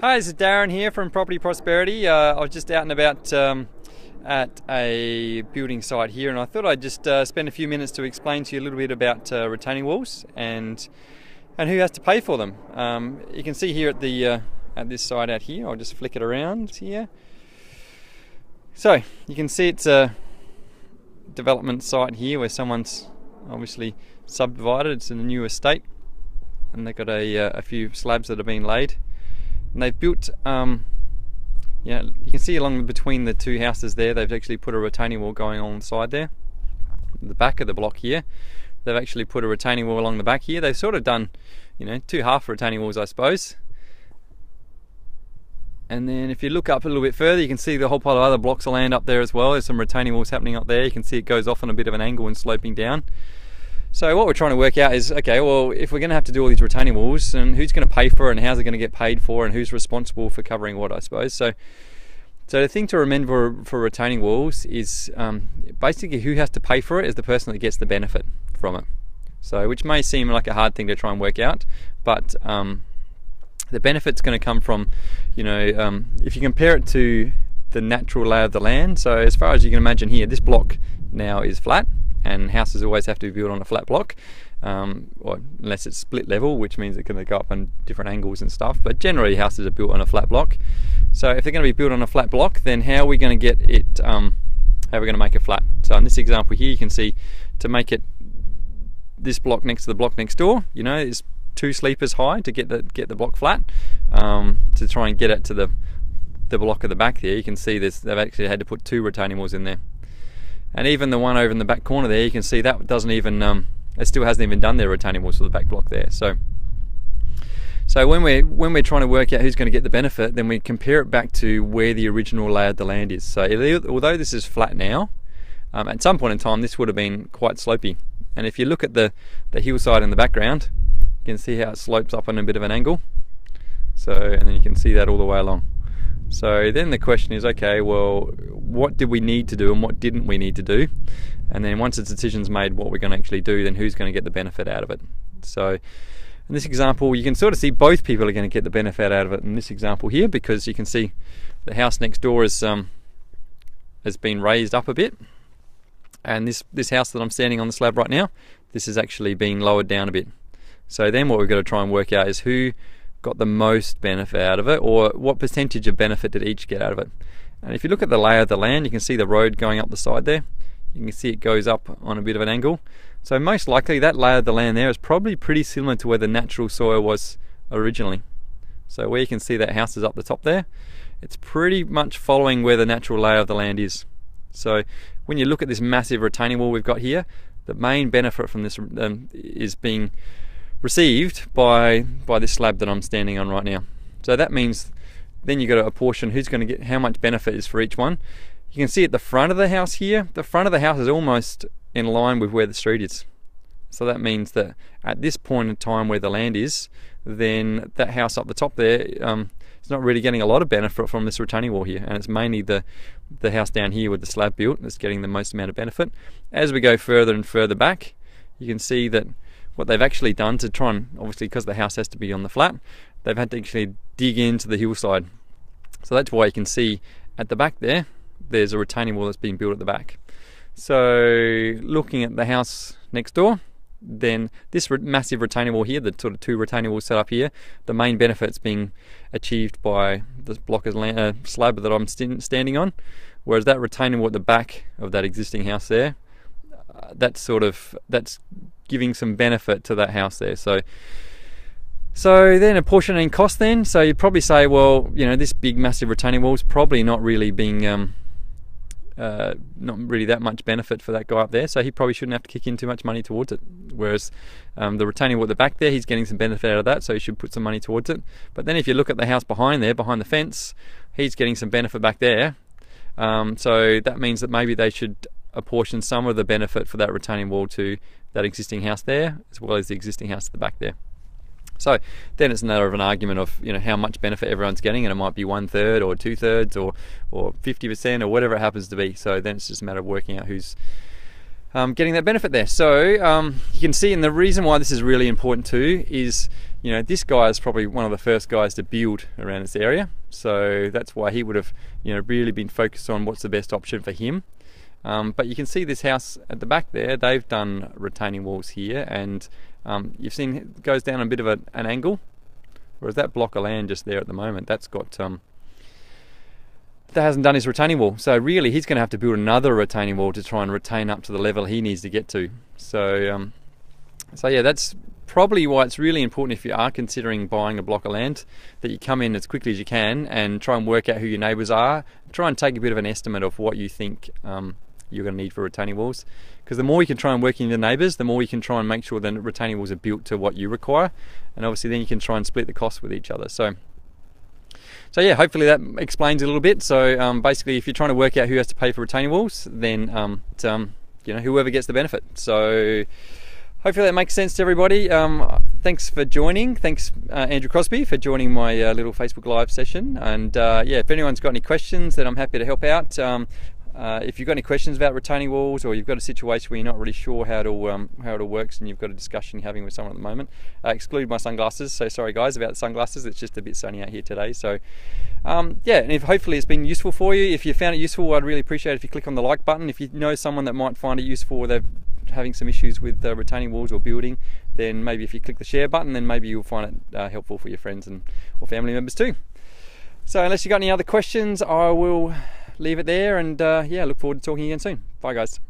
Hi, this is Darren here from Property Prosperity. I was just out and about at a building site here, and I thought I'd just spend a few minutes to explain to you a little bit about retaining walls and who has to pay for them. You can see here at this site out here, I'll just flick it around here. So you can see it's a development site here where someone's obviously subdivided. It's in a new estate, and they've got a few slabs that have been laid. And they've built, you can see along between the two houses there, they've actually put a retaining wall going on the side there. The back of the block here, they've actually put a retaining wall along the back here. They've sort of done, two half retaining walls, I suppose. And then if you look up a little bit further, you can see the whole pile of other blocks of land up there as well. There's some retaining walls happening up there. You can see it goes off on a bit of an angle and sloping down. So what we're trying to work out is, okay, well, if we're going to have to do all these retaining walls, and who's going to pay for it, and how's it going to get paid for, and who's responsible for covering what, I suppose. So the thing to remember for retaining walls is basically who has to pay for it is the person that gets the benefit from it. So, which may seem like a hard thing to try and work out, but the benefit's going to come from, if you compare it to the natural lay of the land. So as far as you can imagine here, this block now is flat, and houses always have to be built on a flat block, or unless it's split level, which means it can go up on different angles and stuff, but generally houses are built on a flat block. So if they're going to be built on a flat block, then how are we going to get it, how are we going to make it flat? So in this example here, you can see to make it this block next to the block next door, is 2 sleepers high to get the block flat, to try and get it to the block at the back there. You can see they've actually had to put 2 retaining walls in there. And even the one over in the back corner there, you can see that doesn't even, it still hasn't even done their retaining walls for the back block there. So when we're trying to work out who's going to get the benefit, then we compare it back to where the original lay of the land is. So although this is flat now, at some point in time this would have been quite slopey. And if you look at the hillside in the background, you can see how it slopes up on a bit of an angle. So, and then you can see that all the way along. So then the question is, okay, well, what did we need to do and what didn't we need to do? And then once the decision's made what we're going to actually do, then who's going to get the benefit out of it? So in this example, you can sort of see both people are going to get the benefit out of it in this example here, because you can see the house next door has been raised up a bit, and this house that I'm standing on the slab right now, this is actually being lowered down a bit. So then what we've got to try and work out is who got the most benefit out of it, or what percentage of benefit did each get out of it. And if you look at the lay of the land, you can see the road going up the side there. You can see it goes up on a bit of an angle. So most likely that lay of the land there is probably pretty similar to where the natural soil was originally. So where you can see that house is up the top there, it's pretty much following where the natural lay of the land is. So when you look at this massive retaining wall we've got here, the main benefit from this is being received by this slab that I'm standing on right now. So that means then you've got to apportion who's going to get how much benefit is for each one. You can see at the front of the house here, the front of the house is almost in line with where the street is. So that means that at this point in time where the land is, then that house up the top there, it's not really getting a lot of benefit from this retaining wall here, and it's mainly the house down here with the slab built that's getting the most amount of benefit. As we go further and further back, you can see that what they've actually done to try and, obviously because the house has to be on the flat, they've had to actually dig into the hillside. So that's why you can see at the back there, there's a retaining wall that's been built at the back. So looking at the house next door, then this massive retaining wall here, the sort of 2 retaining walls set up here, the main benefit's being achieved by this block of slab that I'm standing on, whereas that retaining wall at the back of that existing house there, that's giving some benefit to that house there. So then apportioning cost then, so you'd probably say, well, this big massive retaining wall is probably not really being not really that much benefit for that guy up there, so he probably shouldn't have to kick in too much money towards it. Whereas the retaining wall at the back there, he's getting some benefit out of that, so he should put some money towards it. But then if you look at the house behind there, behind the fence, he's getting some benefit back there. So that means that maybe they should apportion some of the benefit for that retaining wall to that existing house there, as well as the existing house at the back there. So then it's another of an argument of how much benefit everyone's getting, and it might be 1/3 or 2/3 or 50% or whatever it happens to be. So then it's just a matter of working out who's getting that benefit there. So you can see, and the reason why this is really important too is you know, this guy is probably one of the first guys to build around this area, so that's why he would have, you know, really been focused on what's the best option for him. But you can see this house at the back there, they've done retaining walls here, and you've seen it goes down a bit of an angle, whereas that block of land just there at the moment, that's got that hasn't done his retaining wall. So really he's going to have to build another retaining wall to try and retain up to the level he needs to get to. So yeah, that's probably why it's really important, if you are considering buying a block of land, that you come in as quickly as you can and try and work out who your neighbours are. Try and take a bit of an estimate of what you think you're going to need for retaining walls, because the more you can try and work in the neighbours, the more you can try and make sure that retaining walls are built to what you require, and obviously then you can try and split the cost with each other. So yeah, hopefully that explains it a little bit. So basically, if you're trying to work out who has to pay for retaining walls, then you know, whoever gets the benefit. So hopefully that makes sense to everybody. Thanks for joining. Thanks Andrew Crosby for joining my little Facebook Live session. And yeah, if anyone's got any questions, then I'm happy to help out. If you've got any questions about retaining walls, or you've got a situation where you're not really sure how it all works, and you've got a discussion you're having with someone at the moment, exclude my sunglasses. So sorry guys about the sunglasses, it's just a bit sunny out here today. So yeah, and if hopefully it's been useful for you. If you found it useful, I'd really appreciate it if you click on the like button. If you know someone that might find it useful, or they're having some issues with retaining walls or building, then maybe if you click the share button, then maybe you'll find it helpful for your friends or family members too. So unless you've got any other questions, I will leave it there, and yeah, look forward to talking again soon. Bye guys.